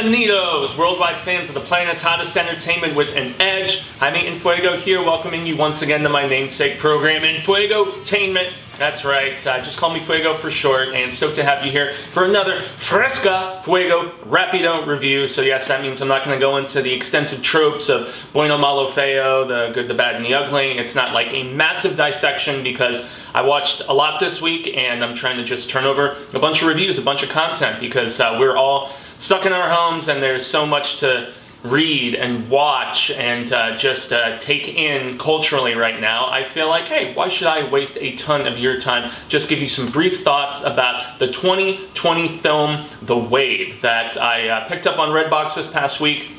Bienvenidos, worldwide fans of the planet's hottest entertainment with an edge. Jaime En Fuego here, welcoming you once again to my namesake program, Enfuegotainment. That's right, just call me Fuego for short, and stoked to have you here for another Fresca Fuego Rapido review. So yes, that means I'm not going to go into the extensive tropes of bueno, malo, feo, the good, the bad, and the ugly. It's not like a massive dissection because I watched a lot this week, and I'm trying to just turn over a bunch of reviews, a bunch of content, because we're all stuck in our homes, and there's so much to read and watch and just take in culturally right now. I feel like, hey, why should I waste a ton of your time? Just give you some brief thoughts about the 2020 film The Wave that I picked up on Redbox this past week.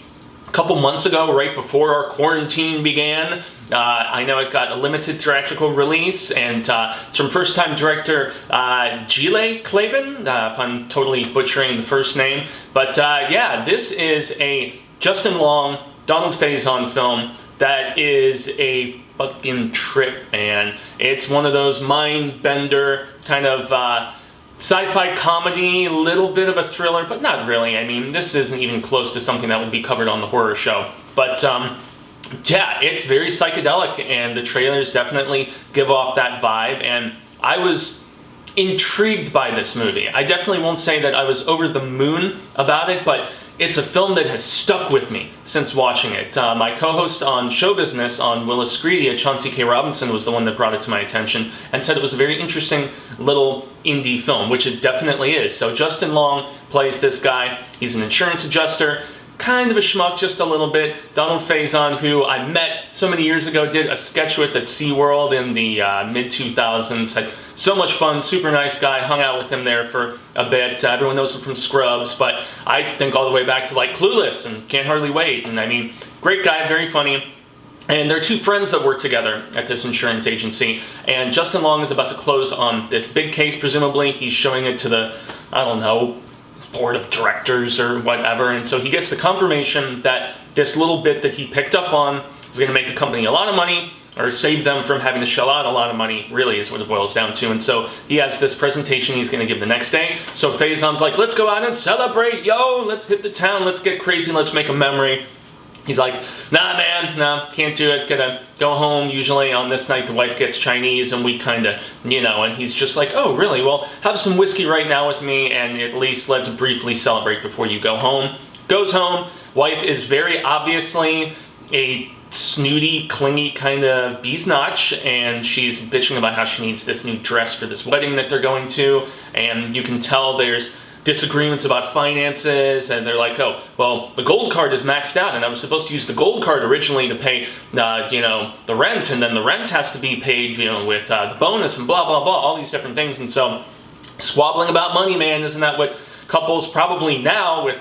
A couple months ago, right before our quarantine began. I know it got a limited theatrical release, and it's from first-time director Gile Klaben, if I'm totally butchering the first name. But yeah, this is a Justin Long Donald Faison film that is a fucking trip, man. It's one of those mind-bender kind of sci-fi comedy, a little bit of a thriller, but not really. I mean, this isn't even close to something that would be covered on the horror show. But yeah, it's very psychedelic, and the trailers definitely give off that vibe, and I was intrigued by this movie. I definitely won't say that I was over the moon about it, but it's a film that has stuck with me since watching it. My co-host on Show Business on Willis Screedy, Chauncey K. Robinson, was the one that brought it to my attention and said it was a very interesting little indie film, which it definitely is. So Justin Long plays this guy. He's an insurance adjuster, kind of a schmuck just a little bit. Donald Faison, who I met so many years ago, did a sketch with at SeaWorld in the mid-2000s. Had so much fun, super nice guy, hung out with him there for a bit. Everyone knows him from Scrubs, but I think all the way back to like Clueless and Can't Hardly Wait. And I mean, great guy, very funny. And they're two friends that work together at this insurance agency. And Justin Long is about to close on this big case, presumably. He's showing it to the, I don't know, board of directors or whatever, and so he gets the confirmation that this little bit that he picked up on is going to make the company a lot of money, or save them from having to shell out a lot of money, really is what it boils down to. And so he has this presentation he's going to give the next day. So Faison's like, let's go out and celebrate, yo, let's hit the town, let's get crazy, let's make a memory. He's like, nah, man, no, can't do it, gotta go home. Usually on this night the wife gets Chinese and we kinda, you know, and he's just like, oh, really? Well, have some whiskey right now with me and at least let's briefly celebrate before you go home. Goes home, wife is very obviously a snooty, clingy kind of bee's notch, and she's bitching about how she needs this new dress for this wedding that they're going to, and you can tell there's disagreements about finances, and they're like, oh, well, the gold card is maxed out, and I was supposed to use the gold card originally to pay, you know, the rent, and then the rent has to be paid, you know, with the bonus, and blah, blah, blah, all these different things. And so, squabbling about money, man, isn't that what couples probably now, with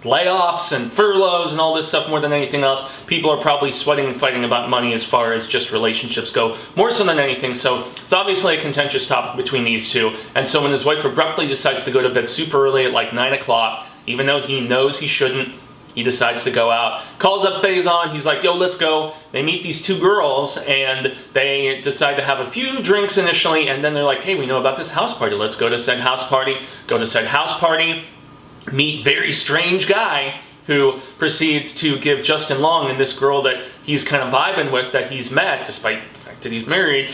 layoffs and furloughs and all this stuff, more than anything else, people are probably sweating and fighting about money as far as just relationships go, more so than anything. So it's obviously a contentious topic between these two. And so when his wife abruptly decides to go to bed super early at like 9 o'clock, even though he knows he shouldn't, he decides to go out, calls up Faison, he's like, yo, let's go. They meet these two girls, and they decide to have a few drinks initially, and then they're like, hey, we know about this house party, let's go to said house party. Go to said house party, meet very strange guy who proceeds to give Justin Long and this girl that he's kind of vibing with, that he's met, despite the fact that he's married,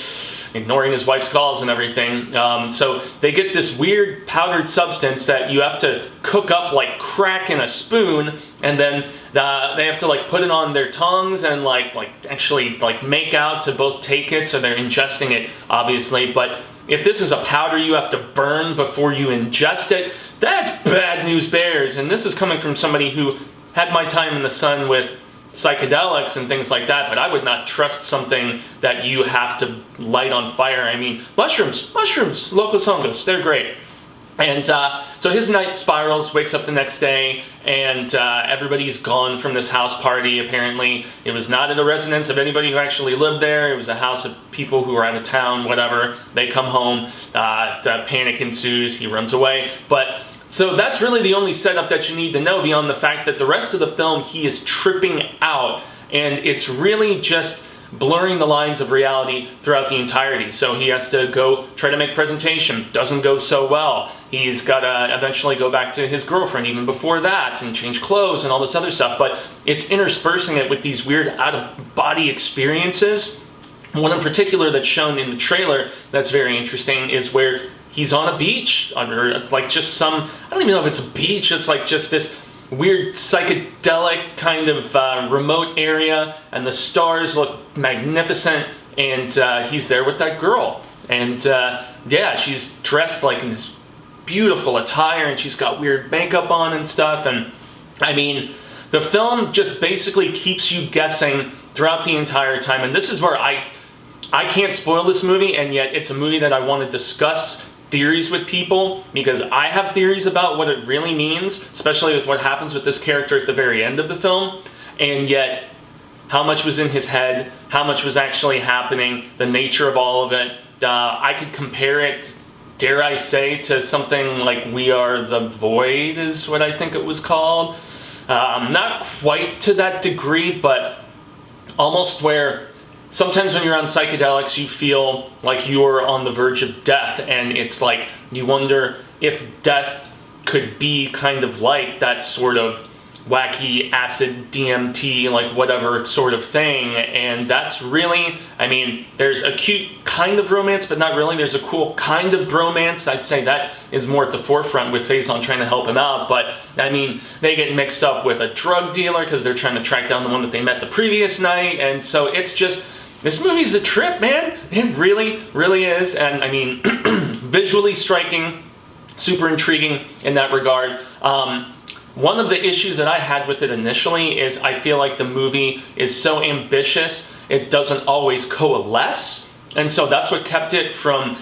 ignoring his wife's calls and everything. So they get this weird powdered substance that you have to cook up like crack in a spoon, and then they have to like put it on their tongues and like actually like make out to both take it, so they're ingesting it, obviously. But if this is a powder you have to burn before you ingest it, that's bad news bears. And this is coming from somebody who had my time in the sun with psychedelics and things like that, but I would not trust something that you have to light on fire. I mean, mushrooms, locos hongos, they're great. And so his night spirals, wakes up the next day, and everybody's gone from this house party, apparently. It was not at a residence of anybody who actually lived there. It was a house of people who were out of town, whatever. They come home, panic ensues, he runs away. But so that's really the only setup that you need to know, beyond the fact that the rest of the film he is tripping out, and it's really just blurring the lines of reality throughout the entirety. So he has to go try to make presentation, doesn't go so well. He's got to eventually go back to his girlfriend even before that and change clothes and all this other stuff. But it's interspersing it with these weird out-of-body experiences. One in particular that's shown in the trailer that's very interesting is where he's on a beach, or it's like just some, I don't even know if it's a beach, it's like just this weird psychedelic kind of remote area, and the stars look magnificent, and he's there with that girl. And yeah, she's dressed like in this beautiful attire, and she's got weird makeup on and stuff, and I mean, the film just basically keeps you guessing throughout the entire time, and this is where I can't spoil this movie, and yet it's a movie that I want to discuss theories with people, because I have theories about what it really means, especially with what happens with this character at the very end of the film, and yet how much was in his head, how much was actually happening, the nature of all of it. I could compare it, dare I say, to something like We Are the Void is what I think it was called. Not quite to that degree, but almost where sometimes when you're on psychedelics, you feel like you're on the verge of death, and it's like you wonder if death could be kind of like that sort of wacky acid DMT, like whatever sort of thing. And that's really, I mean, there's a cute kind of romance, but not really. There's a cool kind of bromance. I'd say that is more at the forefront with Faison trying to help him out. But I mean, they get mixed up with a drug dealer because they're trying to track down the one that they met the previous night. And so it's just, this movie's a trip, man. It really, really is. And I mean, visually striking, super intriguing in that regard. One of the issues that I had with it initially is I feel like the movie is so ambitious, it doesn't always coalesce. And so that's what kept it from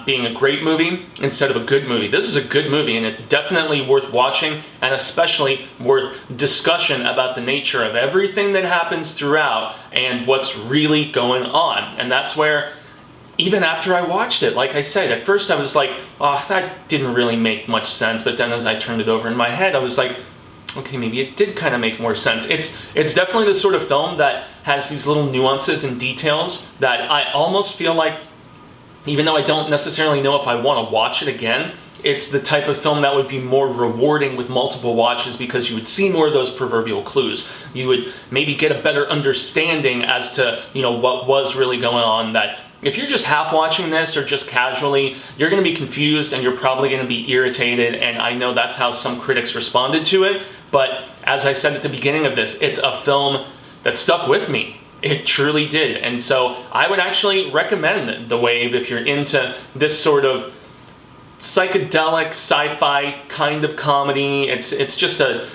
being a great movie instead of a good movie. This is a good movie, and it's definitely worth watching, and especially worth discussion about the nature of everything that happens throughout and what's really going on. And that's where, even after I watched it, like I said, at first I was like, oh, that didn't really make much sense. But then as I turned it over in my head, I was like, okay, maybe it did kind of make more sense. It's definitely the sort of film that has these little nuances and details that I almost feel like, even though I don't necessarily know if I want to watch it again, it's the type of film that would be more rewarding with multiple watches, because you would see more of those proverbial clues. You would maybe get a better understanding as to, you know, what was really going on. That if you're just half watching this or just casually, you're going to be confused and you're probably going to be irritated, and I know that's how some critics responded to it. But as I said at the beginning of this, it's a film that stuck with me. It truly did. And so I would actually recommend The Wave if you're into this sort of psychedelic sci-fi kind of comedy. It's just a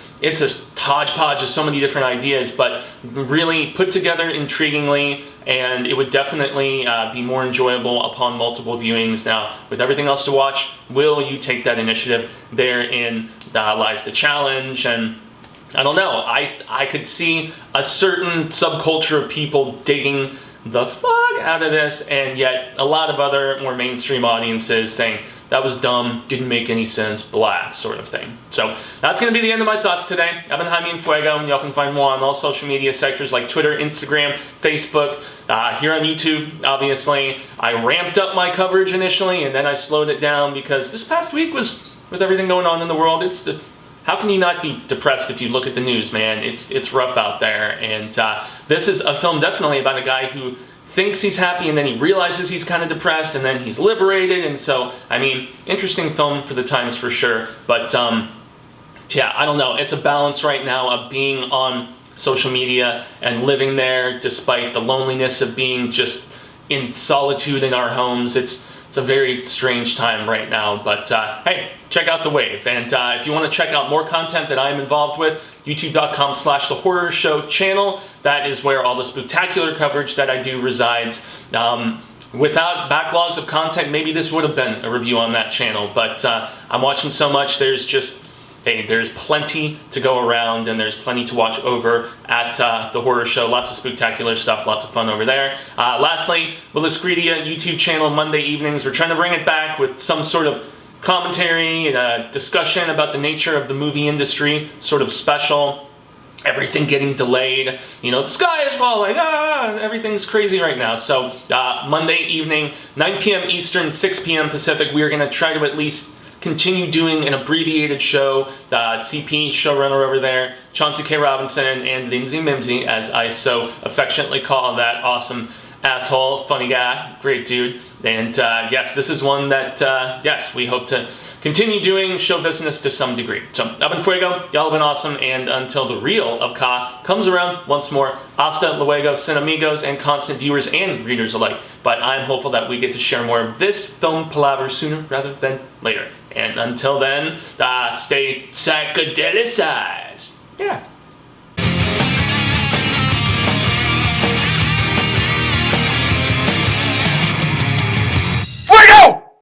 hodgepodge of so many different ideas, but really put together intriguingly, and it would definitely be more enjoyable upon multiple viewings. Now, with everything else to watch, will you take that initiative? Therein lies the challenge, and I don't know, I could see a certain subculture of people digging the fuck out of this, and yet a lot of other more mainstream audiences saying, that was dumb, didn't make any sense, blah, sort of thing. So that's going to be the end of my thoughts today. I've been Jaime En Fuego, and y'all can find more on all social media sectors like Twitter, Instagram, Facebook, here on YouTube, obviously. I ramped up my coverage initially, and then I slowed it down because this past week was, with everything going on in the world, how can you not be depressed if you look at the news, man? It's rough out there, and this is a film definitely about a guy who thinks he's happy, and then he realizes he's kind of depressed, and then he's liberated. And so, I mean, interesting film for the times for sure. But yeah, I don't know. It's a balance right now of being on social media and living there despite the loneliness of being just in solitude in our homes. It's a very strange time right now, but hey, check out The Wave. And if you want to check out more content that I'm involved with, youtube.com/The Horror Show channel. That is where all the spectacular coverage that I do resides. Without backlogs of content, maybe this would have been a review on that channel, but I'm watching so much, there's plenty to go around, and there's plenty to watch over at The Horror Show. Lots of spectacular stuff, lots of fun over there. Lastly, Willis Greedia YouTube channel, Monday evenings. We're trying to bring it back with some sort of commentary, discussion about the nature of the movie industry, sort of special. everything getting delayed, the sky is falling, everything's crazy right now. So Monday evening, 9 p.m. Eastern, 6 p.m. Pacific, we are going to try to at least continue doing an abbreviated show. The CP showrunner over there, Chauncey K. Robinson, and Lindsay Mimsy, as I so affectionately call that awesome asshole, funny guy, great dude. And yes, this is one that, yes, we hope to continue doing show business to some degree. So, up in fuego, y'all have been awesome, and until the real of Ka comes around once more, hasta luego, cinemigos, and constant viewers and readers alike. But I'm hopeful that we get to share more of this film palaver sooner rather than later. And until then, stay psychedelicized. Yeah.